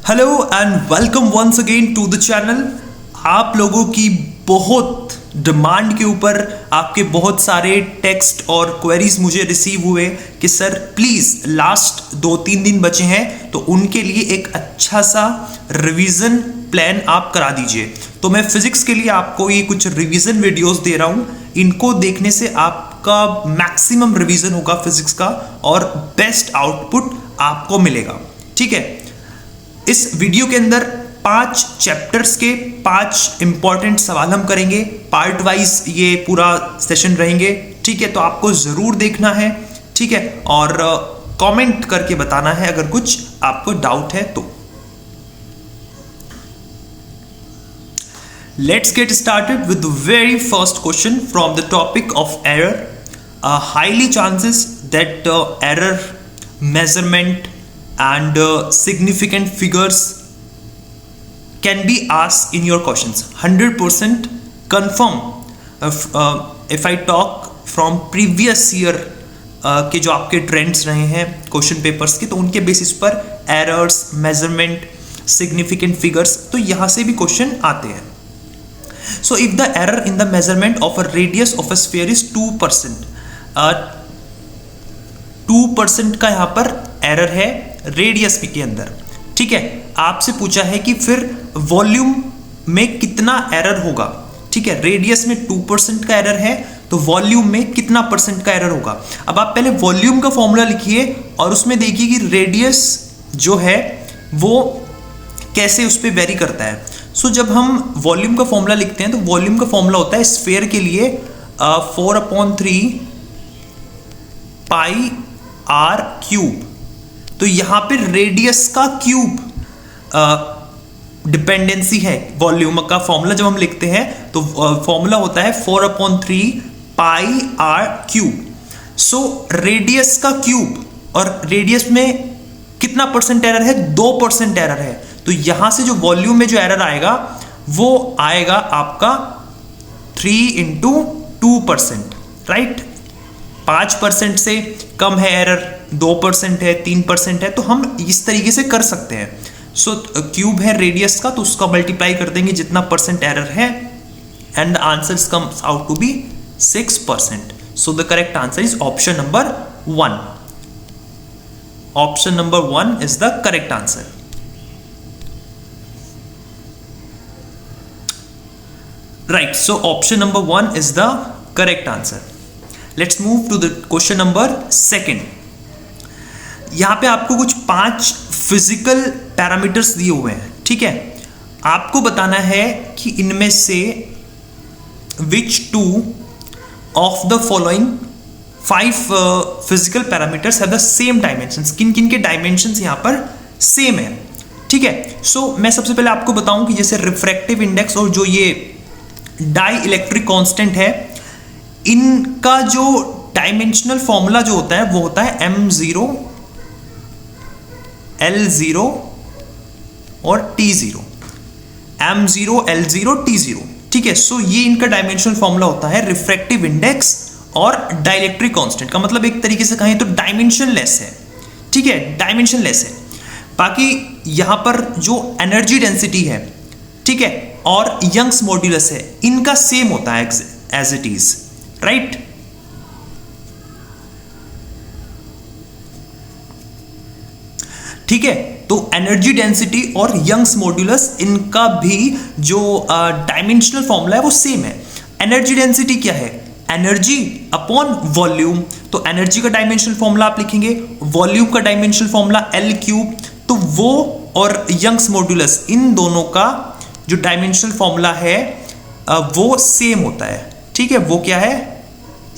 Hello and welcome once again to the channel. आप लोगों की बहुत डिमांड के ऊपर आपके बहुत सारे टेक्स्ट और क्वेरीज मुझे रिसीव हुए कि सर प्लीज़ लास्ट 2-3 दिन बचे हैं तो उनके लिए एक अच्छा सा रिवीजन प्लान आप करा दीजिए। तो मैं फिजिक्स के लिए आपको ये कुछ रिवीजन वीडियोस दे रहा हूँ। इनको देखने से आपका मैक्सिमम रिवीजन होगा फिजिक्स का और बेस्ट आउटपुट आपको मिलेगा। ठीक है, इस वीडियो के अंदर 5 चैप्टर्स के 5 इंपॉर्टेंट सवाल हम करेंगे। पार्ट वाइज ये पूरा सेशन रहेंगे। ठीक है, तो आपको जरूर देखना है। ठीक है, और कमेंट करके बताना है अगर कुछ आपको डाउट है तो। Let's get started with the very first question from the topic of error. Highly chances that error measurement and significant figures can be asked in your questions. 100% confirm. If I talk from previous year के जो आपके trends रहे हैं question papers के, तो उनके basis पर errors, measurement, significant figures, तो यहाँ से भी क्वेश्चन आते हैं। So if the error in the measurement of a radius of a sphere is 2%, 2% का यहाँ पर एरर है रेडियस के अंदर। ठीक है, आपसे पूछा है कि फिर वॉल्यूम में कितना एरर होगा। ठीक है, रेडियस में 2% का एरर है तो वॉल्यूम में कितना परसेंट का एरर होगा। अब आप पहले वॉल्यूम का फॉर्मूला लिखिए और उसमें देखिए कि रेडियस जो है वो कैसे उस पर वेरी करता है। सो जब हम वॉल्यूम का फॉर्मूला लिखते हैं तो वॉल्यूम का फॉर्मूला होता है स्फीयर के लिए 4/3 पाई आर क्यूब। तो यहां पे रेडियस का क्यूब डिपेंडेंसी है। वॉल्यूम का फॉर्मूला जब हम लिखते हैं तो फॉर्मूला होता है 4/3 पाई आर क्यूब। सो रेडियस का क्यूब, और रेडियस में कितना परसेंट एरर है? 2% एरर है। तो यहां से जो वॉल्यूम में जो एरर आएगा वो आएगा आपका 3 × 2%। राइट, 5% से कम है एरर, 2% है, 3% है, तो हम इस तरीके से कर सकते हैं। सो क्यूब है रेडियस का तो उसका मल्टीप्लाई कर देंगे जितना परसेंट एरर है and the answer comes out to be 6%। So the correct answer is option number 1। Option number 1 is the correct answer. Right, so option number 1 is the correct answer. Let's move to the question number 2। यहां पे आपको कुछ 5 physical parameters दिए हुए हैं। ठीक है, आपको बताना है कि इनमें से विच 2 of the following 5 physical parameters have the same dimensions. किन किन के डायमेंशंस यहां पर सेम है। ठीक है, सो मैं सबसे पहले आपको बताऊं कि जैसे रिफ्रैक्टिव इंडेक्स और जो ये डाई इलेक्ट्रिक कांस्टेंट है, इनका जो डायमेंशनल फॉर्मूला जो होता है वो होता है m0, l0 और t0। m0, l0, t0। ठीक है, सो ये इनका डायमेंशनल फॉर्मूला होता है रिफ्रैक्टिव इंडेक्स और डाइलेक्ट्रिक कांस्टेंट का। मतलब एक तरीके से कहें तो डायमेंशनलेस है। ठीक है, डायमेंशनलेस है। बाकी यहां पर जो एनर्जी डेंसिटी है, ठीक है, और यंग्स मॉड्यूलस है, इनका सेम होता है एज इट इज। राइट, ठीक है, तो एनर्जी डेंसिटी और यंग्स मॉड्यूलस इनका भी जो डायमेंशनल फॉर्मूला है वो सेम है। एनर्जी डेंसिटी क्या है? Energy upon volume. तो एनर्जी का डायमेंशनल फॉर्मूला आप लिखेंगे, वॉल्यूम का डायमेंशनल फॉर्मूला L3। तो वो और यंग्स मॉड्यूलस, इन दोनों का जो डायमेंशनल फॉर्मूला है वो सेम होता है। ठीक है, वो क्या है?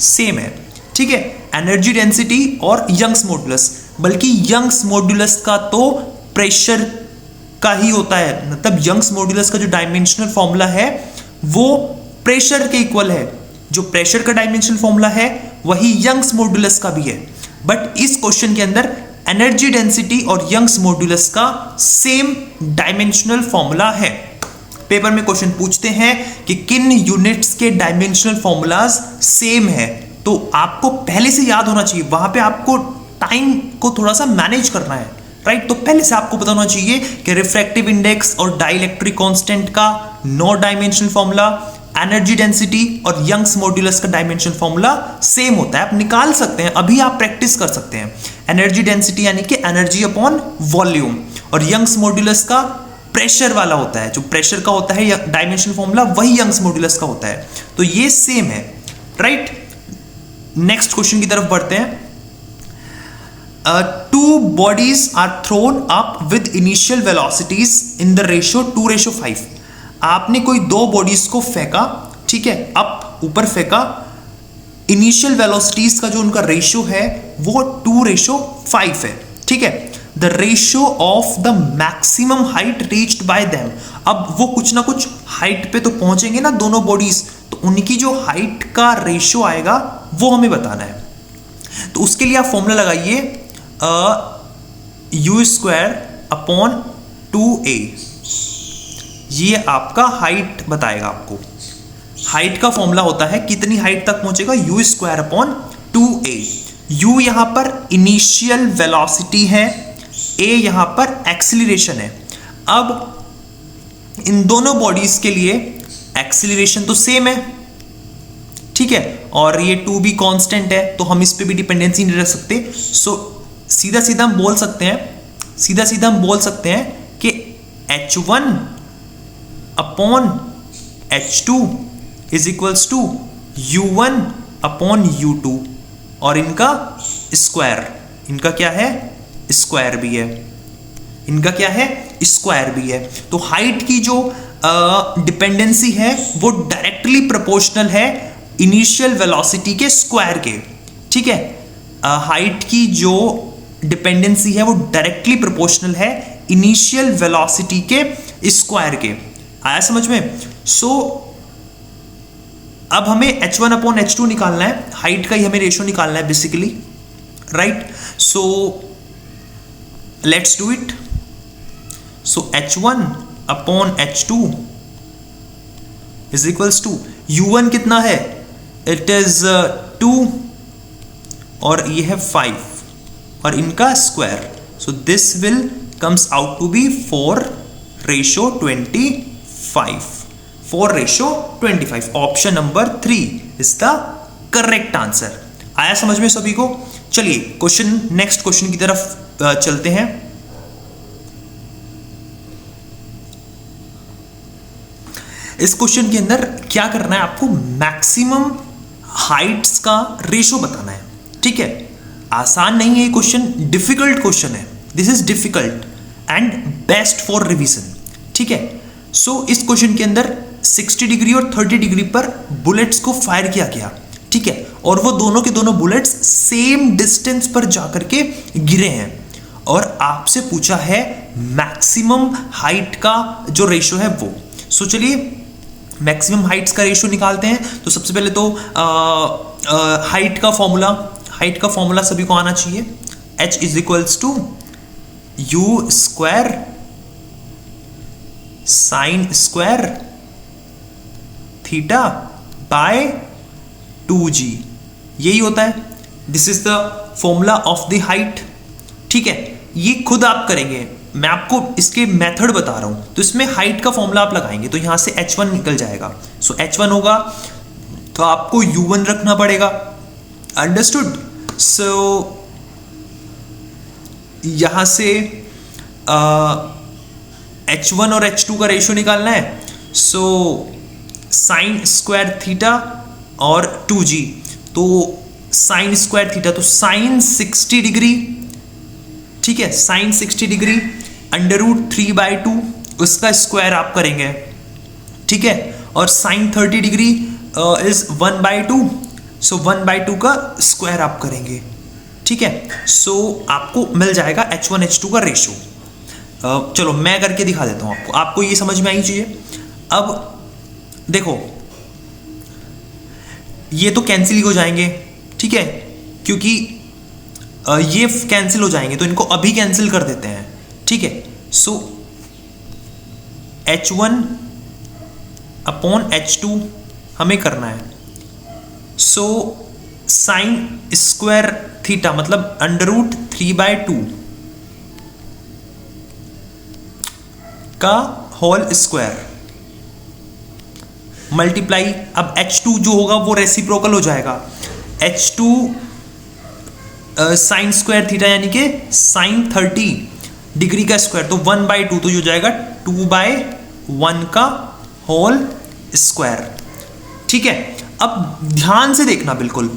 सेम है। ठीक है, एनर्जी डेंसिटी और यंग्स मॉड्यूलस, बल्कि यंग्स मॉड्यूलस का तो प्रेशर का ही होता है। मतलब यंग्स मॉड्यूलस का जो डायमेंशनल फॉर्मूला है वो प्रेशर के इक्वल है। जो प्रेशर का डायमेंशनल फॉर्मूला है वही यंग्स मॉड्यूलस का भी है। बट इस क्वेश्चन के अंदर एनर्जी डेंसिटी और यंग्स मॉड्यूलस का सेम डायमेंशनल फॉर्मूला है। पेपर में क्वेश्चन पूछते हैं कि किन यूनिट्स के डायमेंशनल फॉर्मूलाज सेम है, तो आपको पहले से याद होना चाहिए। वहां पे आपको टाइम को थोड़ा सा मैनेज करना है। राइट। तो पहले से आपको पता होना चाहिए कि रिफ्रैक्टिव इंडेक्स और डाइलेक्ट्रिक कांस्टेंट का no dimensional formula, energy density और यंग्स मॉड्यूलस का डायमेंशनल फॉर्मूला सेम होता है। आप निकाल सकते हैं, अभी आप प्रैक्टिस कर सकते हैं। एनर्जी डेंसिटी यानी कि एनर्जी अपॉन वॉल्यूम, और यंग्स मॉड्यूलस का प्रेशर वाला होता है, जो प्रेशर का होता है डायमेंशनल फॉर्मूला वही यंग्स मॉड्यूलस का होता है। तो ये सेम है, राइट। नेक्स्ट क्वेश्चन की तरफ बढ़ते हैं। Two bodies are thrown up with initial velocities in the ratio 2:5। आपने कोई दो बॉडीज को फेंका, ठीक है, अप ऊपर फेंका, इनिशियल वेलोसिटीज का जो उनका रेशियो है वो 2:5 है, ठीक है। The ratio of the maximum height reached by them. अब वो कुछ ना कुछ हाइट पे तो पहुंचेंगे ना दोनों बॉडीज, तो उनकी जो हाइट का रेशियो आएगा वो हमें बताना है। तो उसके लिए आप फॉर्मूला लगाइए u² अपॉन 2a। ये आपका हाइट बताएगा आपको। हाइट का फॉर्मूला होता है कितनी हाइट तक पहुंचेगा, u² अपॉन 2a। u यहां पर इनिशियल वेलोसिटी है, a यहां पर एक्सीलरेशन है। अब इन दोनों बॉडीज के लिए एक्सीलरेशन तो सेम है, ठीक है, और ये 2 भी कांस्टेंट है, तो हम इस पे भी डिपेंडेंसी नहीं रख सकते। सो सीधा सीधा हम बोल सकते हैं कि h1 upon h2 is equals to u1 upon u2, और इनका स्क्वायर, इनका क्या है, स्क्वायर भी है, इनका क्या है, स्क्वायर भी है। तो हाइट की जो डिपेंडेंसी है वो डायरेक्टली प्रोपोर्शनल है इनिशियल वेलोसिटी के स्क्वायर के, ठीक है। हाइट की जो डिपेंडेंसी है वो डायरेक्टली प्रोपोर्शनल है इनिशियल वेलोसिटी के स्क्वायर के। आया समझ में। सो अब हमें h1 अपॉन h2 निकालना है, हाइट का ही हमें रेशियो निकालना है basically, right. So let's do it. So h1 upon h2 is equals to u1 कितना है, इट इज 2 और ये है 5 और इनका square. So this will comes out to be 4:25। 4:25। Option number 3 is the correct answer. आया समझ में सभी को। चलिए क्वेश्चन, नेक्स्ट क्वेश्चन की तरफ चलते हैं। इस क्वेश्चन के अंदर क्या करना है आपको, मैक्सिमम हाइट्स का रेशियो बताना है, ठीक है। आसान नहीं है ये क्वेश्चन, डिफिकल्ट क्वेश्चन है। This is difficult and best for revision, ठीक है। सो इस क्वेश्चन के अंदर 60 डिग्री और 30 डिग्री पर बुलेट्स को फायर किया गया, ठीक है, और वो दोनों के दोनों बुलेट्स सेम डिस्टेंस पर जाकर के गिरे हैं, और आपसे पूछा है मैक्सिमम हाइट का जो रेशियो है वो। सो चलिए मैक्सिमम हाइट्स का रेशियो निकालते हैं। तो सबसे पहले तो हाइट का फॉर्मूला सभी को आना चाहिए। h is equals to u square sine square theta by 2g, यही होता है। This is the formula of the height, ठीक है। ये खुद आप करेंगे, मैं आपको इसके मेथड बता रहा हूं। तो इसमें हाइट का फॉर्मूला आप लगाएंगे तो यहां से h1 निकल जाएगा। सो h1 होगा तो आपको u1 रखना पड़ेगा, अंडरस्टूड। सो यहां से h1 और h2 का रेशियो निकालना है। सो साइन स्क्वायर थीटा और 2g, तो साइन स्क्वायर थीटा तो साइन 60 डिग्री, ठीक है, साइन 60 डिग्री √3/2 उसका स्क्वायर आप करेंगे, ठीक है, और साइन 30 डिग्री इज 1/2, सो 1/2 का स्क्वायर आप करेंगे, ठीक है। सो आपको मिल जाएगा h1 h2 का रेशियो। चलो मैं करके दिखा देता हूं आपको ये समझ में आई चाहिए। अब देखो ये तो कैंसिल ही हो जाएंगे, ठीक है, क्योंकि ये कैंसिल हो जाएंगे, तो इनको अभी कैंसिल कर देते हैं, ठीक है। सो h1 अपॉन h2 हमें करना है। सो साइन स्क्वायर थीटा मतलब √3/2 का होल स्क्वायर मल्टीप्लाई, अब H2 जो होगा वो रेसिप्रोकल हो जाएगा, H2 साइन स्क्वायर थीटा यानी कि साइन 30 डिग्री का स्क्वायर, तो 1/2 तो हो जाएगा 2/1 का होल स्क्वायर। ठीक है, अब ध्यान से देखना बिल्कुल,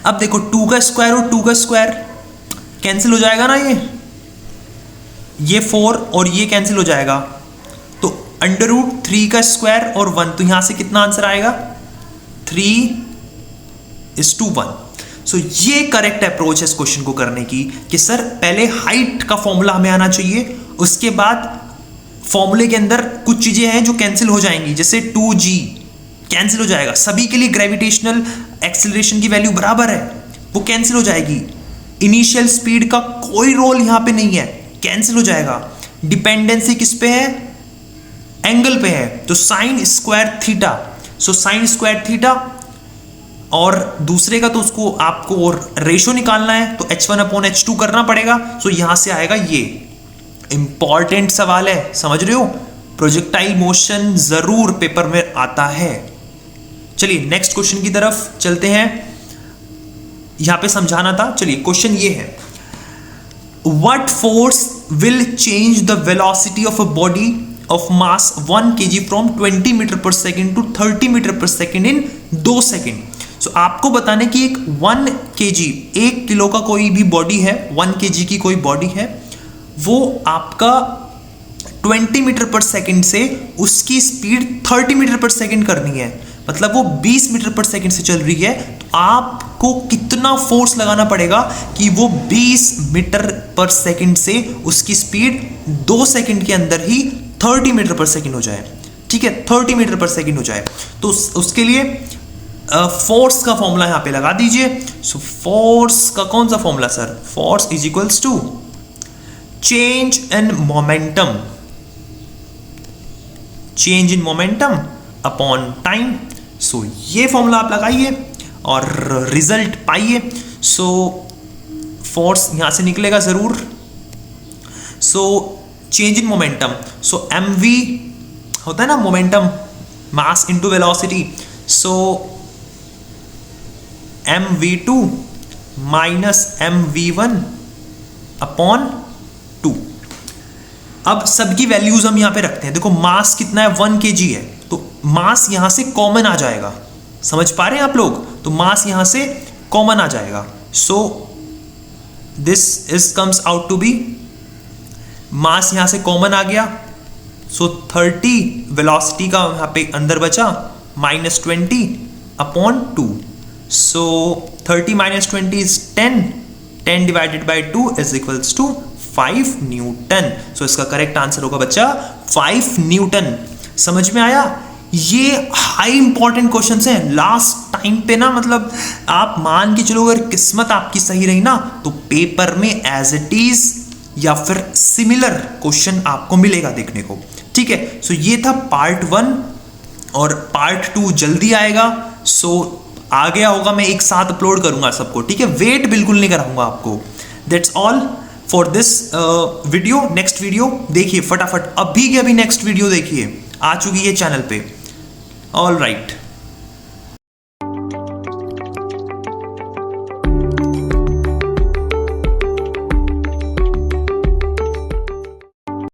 अब देखो 2 का स्क्वायर और 2 का स्क्वायर कैंसिल हो जाएगा ना, ये 4 और ये कैंसिल हो जाएगा, तो √3 का स्क्वायर और 1, तो यहां से कितना आंसर आएगा 3:1। सो ये करेक्ट अप्रोच है इस क्वेश्चन को करने की कि सर पहले हाइट का फॉर्मूला हमें आना चाहिए, उसके बाद फॉर्मूले के अंदर कुछ चीजें हैं जो कैंसिल हो जाएंगी, जैसे 2g कैंसिल हो जाएगा, सभी के लिए ग्रेविटेशनल एक्सेलरेशन की वैल्यू बराबर है, वो कैंसिल हो जाएगी, इनिशियल स्पीड का कोई रोल यहां पे नहीं है, कैंसिल हो जाएगा, डिपेंडेंसी किस पे है, एंगल पे है, तो sign square theta, so sine square theta, और दूसरे का तो उसको आपको और रेशो निकालना है, तो H1/H2 करना पड़ेगा, सो यहां से आएगा ये। इंपॉर्टेंट सवाल है, समझ रहे हो, प्रोजेक्टाइल मोशन जरूर पेपर में आता है। चलिए नेक्स्ट क्वेश्चन की तरफ चलते हैं, यहां पे समझाना था। चलिए क्वेश्चन ये है, what force will change the velocity of a body of mass 1 kg from 20 metre per second to 30 metre per second in 2 second. सो आपको बताने कि एक 1 kg 1 किलो का कोई भी बॉडी है, 1 kg की कोई बॉडी है, वो आपका 20 मीटर पर सेकेंड से उसकी स्पीड 30 मीटर पर सेकेंड करनी है, मतलब वो 20 मीटर पर सेकेंड से चल रही है, तो आपको कितना फोर्स लगाना पड़ेगा कि वो 20 मीटर पर सेकेंड से उसकी स्पीड 2 सेकेंड के अंदर ही 30 मीटर पर सेकेंड हो जाए। ठीक है, 30 मीटर पर सेकेंड हो जाए, तो उसके लिए फोर्स का फॉर्मूला यहां पे लगा दीजिए। सो फोर्स का कौन सा formula sir, force is equals to change in momentum, change in momentum upon time. So ये फॉर्मूला आप लगाइए और रिजल्ट पाइए। सो फोर्स यहां से निकलेगा जरूर, so change in momentum, so mv होता है ना मोमेंटम, मास इनटू वेलोसिटी, सो mv2 माइनस mv1 अपॉन 2। अब सबकी वैल्यूज हम यहां पे रखते हैं, देखो मास कितना है 1 kg है, तो मास यहां से कॉमन आ जाएगा, समझ पा रहे हैं आप लोग, तो मास यहां से कॉमन आ जाएगा, so this is comes out to be, mass यहां से कॉमन आ गया, सो 30 वेलोसिटी का यहां पे अंदर बचा -20 upon 2, so 30 - 20 is 10, 10 divided by 2 is equals to 5 newton. So इसका करेक्ट आंसर होगा बच्चा 5 न्यूटन। समझ में आया, ये हाई इंपॉर्टेंट क्वेश्चन है, लास्ट टाइम पे ना, मतलब आप मान के चलो अगर किस्मत आपकी सही रही ना, तो पेपर में एज इट इज या फिर सिमिलर क्वेश्चन आपको मिलेगा देखने को। ठीक है, सो ये था पार्ट 1 और पार्ट 2 जल्दी आएगा, सो आ गया होगा, मैं एक साथ अपलोड करूंगा सबको। ठीक है, वेट बिल्कुल नहीं कराऊंगा आपको। That's all for this video. Next video देखिए फटाफट, अभी के अभी नेक्स्ट वीडियो देखिए, आ चुकी है चैनल पे। All right.